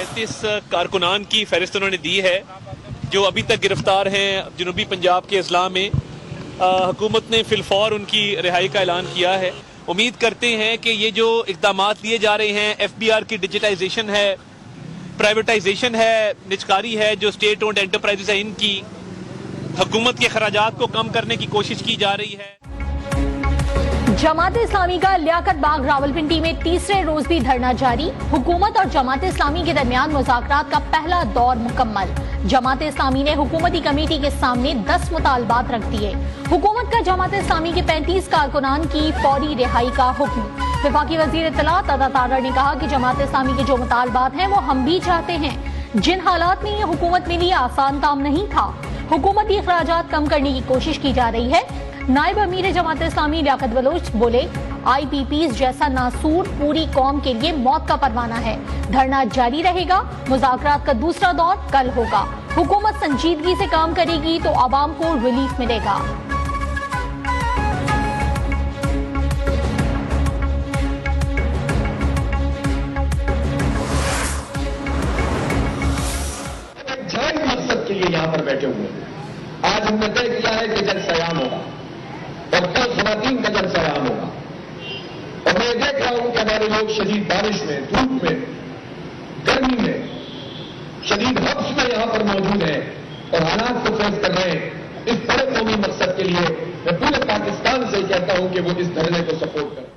35 कारकुनान की फहरिस्त उन्होंने दी है जो अभी तक गिरफ्तार हैं जनूबी पंजाब के अजला में। हुकूमत ने फिलफौर उनकी रिहाई का ऐलान किया है। उम्मीद करते हैं कि ये जो इक़दाम लिए जा रहे हैं, FBR की डिजिटाइजेशन है, प्राइवेटाइजेशन है, निजकारी है, जो स्टेट ओन्ड एंटरप्राइजेस है, इनकी हुकूमत के खराजात को कम करने की कोशिश की जा रही है। जमात इस्लामी का लियाकत बाग रावलपिंडी में तीसरे रोज भी धरना जारी। हुकूमत और जमात इस्लामी के दरमियान मुज़ाकरात का पहला दौर मुकम्मल। जमात इस्लामी ने हुकूमती कमेटी के सामने 10 मुतालबात रख दिए। हुकूमत का जमात इस्लामी के 35 कारकुनान की फौरी रिहाई का हुक्म। वफाकी वजीर इत्तलात अता तारड़ ने कहा कि जमात इस्लामी के जो मुतालबात हैं वो हम भी चाहते हैं। जिन हालात में ये हुकूमत मिली आसान काम नहीं था। हुकूमती अखराजात कम करने की कोशिश की जा रही है। नायब अमीर जमात इस्लामी लियाकत बलोच बोले, IPPs जैसा नासूर पूरी कौम के लिए मौत का परवाना है। धरना जारी रहेगा। मुज़ाकरात का दूसरा दौर कल होगा। हुकूमत संजीदगी से काम करेगी तो आवाम को रिलीफ मिलेगा। एक मकसद के लिए यहाँ पर बैठे हुए हैं। आज हमने तय किया है कि जल सयाम होगा और कल खवातीन का जल सयाम होगा। और मैं देख रहा हूं कि हमारे लोग शदीद बारिश में, धूप में, गर्मी में, शदीद हब्स में यहां पर मौजूद हैं और हालात को फेस कर रहे हैं। इस बड़े कौमी मकसद के लिए मैं पूरे पाकिस्तान से कहता हूं कि वो इस धरने को सपोर्ट करें।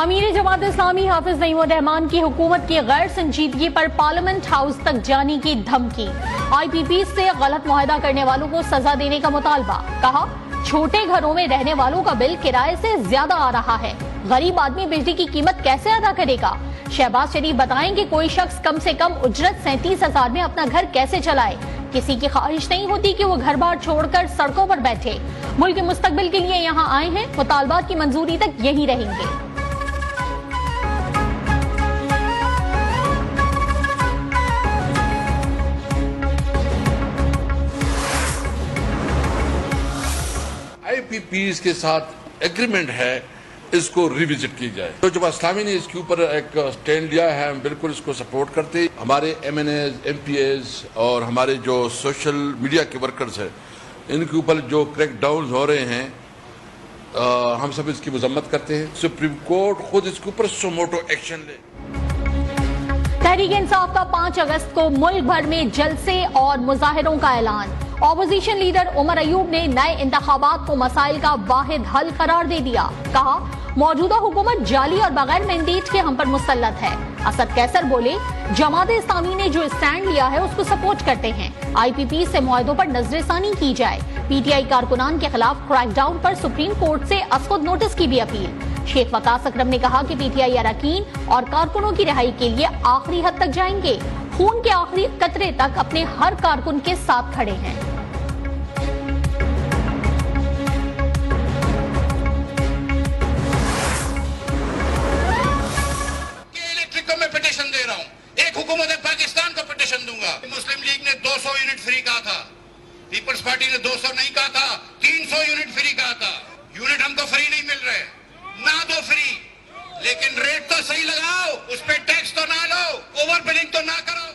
अमीर जमात इस्लामी हाफिज नईमुर रहमान की हुकूमत की गैर संजीदगी पर पार्लियामेंट हाउस तक जाने की धमकी। IPPs से गलत मुआहदा करने वालों को सजा देने का मुतालबा। कहा, छोटे घरों में रहने वालों का बिल किराए से ज्यादा आ रहा है। गरीब आदमी बिजली की कीमत कैसे अदा करेगा? शहबाज शरीफ बताएं कि कोई शख्स कम से कम उजरत 37,000 में अपना घर कैसे चलाए। किसी की ख्वाहिश नहीं होती कि वो घर बार छोड़कर सड़कों पर बैठे। मुल्क के मुस्तकबिल के लिए यहाँ आए हैं। मुतालबात की मंजूरी तक यही रहेंगे। IPPs के साथ एग्रीमेंट है, इसको रिविजिट की जाए। तो जमात इस्लामी ने इसके ऊपर एक स्टैंड लिया है, हम बिल्कुल इसको सपोर्ट करते हैं। हमारे MNAs, MPAs और हमारे जो सोशल मीडिया के वर्कर्स हैं, इनके ऊपर जो क्रैकडाउन हो रहे हैं, हम सब इसकी मजम्मत करते हैं। सुप्रीम कोर्ट खुद इसके ऊपर सुमोटो एक्शन ले। तहरीक इंसाफ का 5 अगस्त को मुल्क भर में जलसे और मुजाहिरों का ऐलान। ऑपोजिशन लीडर उमर अयूब ने नए इंतखाबात को मसाइल का वाहिद हल करार दे दिया। कहा, मौजूदा हुकूमत जाली और बगैर मैंडेट के हम पर मुसल्लत है। असद कैसर बोले, जमात इस्लामी ने जो स्टैंड लिया है उसको सपोर्ट करते हैं। IPP से मुआहदों पर नजरसानी की जाए। PTI कारकुनान के खिलाफ क्रैकडाउन पर सुप्रीम कोर्ट से असखुद नोटिस की भी अपील। शेख वकास अकरम ने कहा कि PTI अरकान और कारकुनों की रिहाई के लिए आखिरी हद तक जाएंगे। खून के आखिरी कतरे तक अपने हर कारकुन के साथ खड़े हैं। हुकूमत पाकिस्तान को पिटीशन दूंगा। मुस्लिम लीग ने 200 यूनिट फ्री कहा था, पीपल्स पार्टी ने 200 नहीं कहा था, 300 यूनिट फ्री कहा था। यूनिट हमको फ्री नहीं मिल रहे, ना दो फ्री, लेकिन रेट तो सही लगाओ, उस पे टैक्स तो ना लो, ओवर बिलिंग तो ना करो।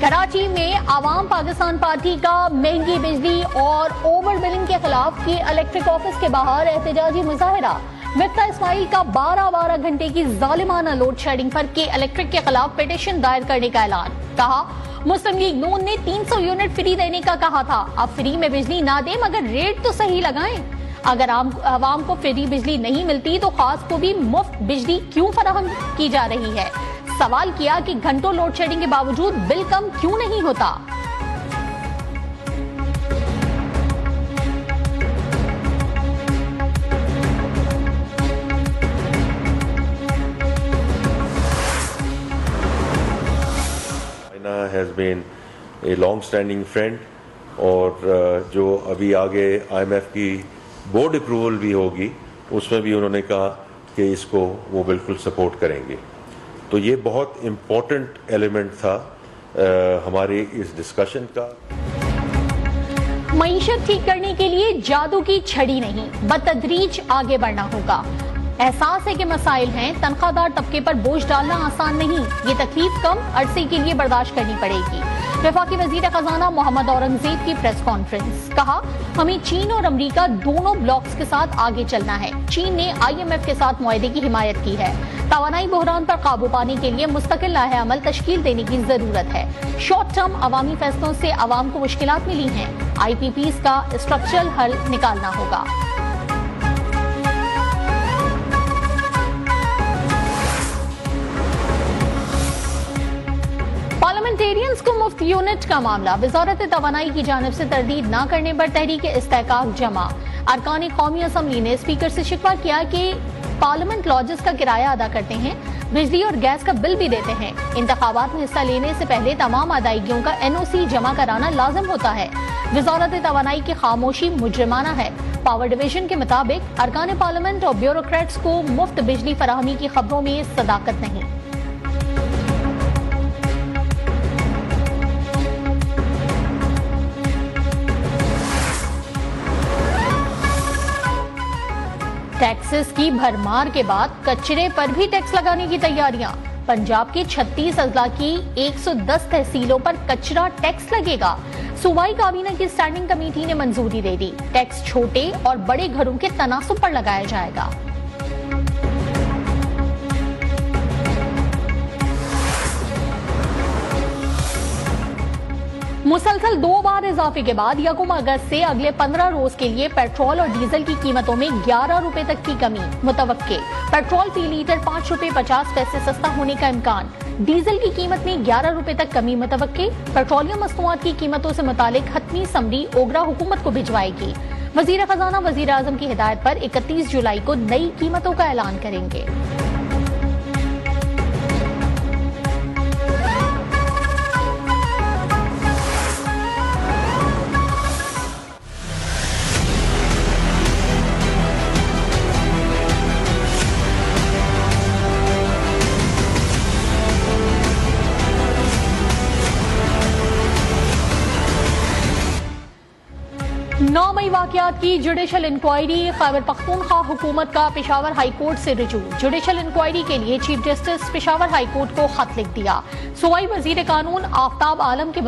कराची में आवाम पाकिस्तान पार्टी का महंगी बिजली और ओवर बिलिंग के खिलाफ की इलेक्ट्रिक ऑफिस के बाहर एहतजाजी मुजाहिरा। मिफ्ता इस्माइल का 12 घंटे की जालिमाना लोड शेडिंग पर के इलेक्ट्रिक के खिलाफ पिटीशन दायर करने का ऐलान। कहा, मुस्लिम लीग नून ने 300 यूनिट फ्री देने का कहा था। अब फ्री में बिजली ना दे मगर रेट तो सही लगाएं। अगर आवाम को फ्री बिजली नहीं मिलती तो खास को भी मुफ्त बिजली क्यों फराहम की जा रही है? सवाल किया कि घंटों लोड शेडिंग के बावजूद बिल कम क्यों नहीं होता? has been a long standing friend और जो अभी आगे IMF की बोर्ड अप्रूवल भी होगी उसमें भी उन्होंने कहा कि इसको वो बिल्कुल सपोर्ट करेंगे। तो ये बहुत इम्पोर्टेंट एलिमेंट था हमारे इस डिस्कशन का। मईशत ठीक करने के लिए जादू की छड़ी नहीं, बतदरीज आगे बढ़ना होगा। एहसास है कि मसाइल हैं, तनख्वाहदार तबके पर बोझ डालना आसान नहीं, ये तकलीफ कम अरसे के लिए बर्दाश्त करनी पड़ेगी। वफाकी वजीर खजाना मोहम्मद औरंगजेब की प्रेस कॉन्फ्रेंस, कहा हमें चीन और अमेरिका दोनों ब्लॉक्स के साथ आगे चलना है। चीन ने IMF के साथ मुआहदे की हिमायत की है। तवानाई बहरान पर काबू पाने के लिए मुस्तकिल लाहे अमल तश्कील देने की जरूरत है। शॉर्ट टर्म अवामी फैसलों से अवाम को मुश्किलात मिली हैं, IPPs का स्ट्रक्चरल हल निकालना होगा। पार्लियामेंटेरियंस को मुफ्त यूनिट का मामला, वजारत तवानाई की जानिब से तरदीद न करने पर तहरीक इस्तेहकाक जमा। अरकान कौमी असम्बली ने स्पीकर से शिकवा किया कि पार्लियामेंट लॉजेस का किराया अदा करते हैं, बिजली और गैस का बिल भी देते हैं। इंतखाबात में हिस्सा लेने से पहले तमाम अदायगियों का NOC जमा कराना लाजिम होता है। वजारत तवानाई की खामोशी मुजरिमाना है। पावर डिवीजन के मुताबिक अरकान पार्लियामेंट और ब्यूरोक्रेट्स को मुफ्त बिजली फराहमी की खबरों में सदाकत नहीं। टैक्सेस की भरमार के बाद कचरे पर भी टैक्स लगाने की तैयारियां। पंजाब के 36 अजला की 110 तहसीलों पर कचरा टैक्स लगेगा। सूबाई काबीना की स्टैंडिंग कमेटी ने मंजूरी दे दी। टैक्स छोटे और बड़े घरों के तनासुब पर लगाया जाएगा। मुसलसल 2 बार इजाफे के बाद 1 अगस्त से अगले 15 रोज के लिए पेट्रोल और डीजल की कीमतों में 11 रुपए तक की कमी मुतवक्के। पेट्रोल फी लीटर 5 रुपए 50 पैसे सस्ता होने का इम्कान। डीजल की कीमत में 11 रुपए तक कमी मुतवक्के। पेट्रोलियम मसनूआत की कीमतों से मुतालिक हतमी समरी ओगरा हुकूमत को भिजवाएगी। वजीर खजाना वजीर आजम की हिदायत पर 31 जुलाई को नई कीमतों का ऐलान करेंगे। मई वाकयात की जुडिशल इंक्वायरी, खैबर पख्तूनख्वा हुकूमत का पेशावर हाई कोर्ट से रुजू। जुडिशल इंक्वायरी के लिए chief justice Peshawar high court को खत लिख दिया। सूबाई वजीर कानून आफ्ताब आलम के